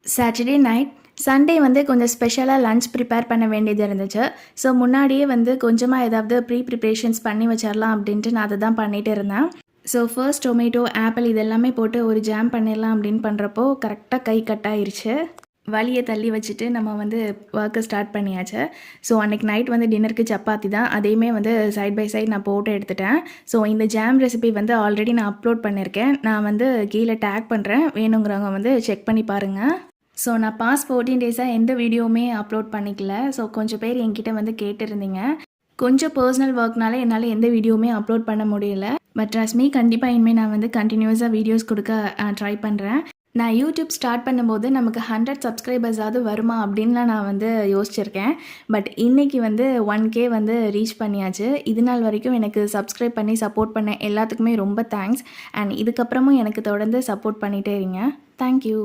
Saturday night Sunday வந்து கொஞ்சம் ஸ்பெஷலாக லஞ்ச் ப்ரிப்பேர் பண்ண வேண்டியது இருந்துச்சு. ஸோ முன்னாடியே வந்து கொஞ்சமாக ஏதாவது ப்ரிப்ரேஷன்ஸ் பண்ணி வச்சிடலாம் அப்படின்ட்டு நான் அதை தான் பண்ணிட்டு இருந்தேன். ஸோ ஃபர்ஸ்ட் டொமேட்டோ, ஆப்பிள் இதெல்லாமே போட்டு ஒரு ஜாம் பண்ணிடலாம் அப்படின்னு பண்ணுறப்போ கரெக்டாக கை கட் ஆயிருச்சு. வலியை தள்ளி வச்சுட்டு நம்ம வந்து ஒர்க்கை ஸ்டார்ட் பண்ணியாச்சு. ஸோ அன்றைக்கி நைட் வந்து டின்னருக்கு சப்பாத்தி தான். அதையுமே வந்து சைட் பை சைட் நான் போட்டு எடுத்துட்டேன். ஸோ இந்த ஜாம் ரெசிபி வந்து ஆல்ரெடி நான் அப்லோட் பண்ணியிருக்கேன். நான் வந்து கீழே டேக் பண்ணுறேன், வேணுங்கிறவங்க வந்து செக் பண்ணி பாருங்கள். ஸோ நான் பாஸ்ட் 14 டேஸாக எந்த வீடியோவுமே அப்லோட் பண்ணிக்கல. ஸோ கொஞ்சம் பேர் என்கிட்ட வந்து கேட்டிருந்தீங்க. கொஞ்சம் பர்சனல் ஒர்க்னால என்னால் எந்த வீடியோவுமே அப்லோட் பண்ண முடியல. பட் ரஸ்மி கண்டிப்பாக இனிமேல் நான் வந்து கண்டினியூஸாக வீடியோஸ் கொடுக்க ட்ரை பண்ணுறேன். நான் யூடியூப் ஸ்டார்ட் பண்ணும்போது நமக்கு 100 சப்ஸ்கிரைபர்ஸாவது வருமா அப்படின்லாம் நான் வந்து யோசிச்சிருக்கேன். பட் இன்றைக்கி வந்து 1K வந்து ரீச் பண்ணியாச்சு. இது நாள் வரைக்கும் எனக்கு சப்ஸ்கிரைப் பண்ணி சப்போர்ட் பண்ண எல்லாத்துக்குமே ரொம்ப தேங்க்ஸ். அண்ட் இதுக்கப்புறமும் எனக்கு தொடர்ந்து சப்போர்ட் பண்ணிகிட்டே இருங்க. தேங்க்யூ.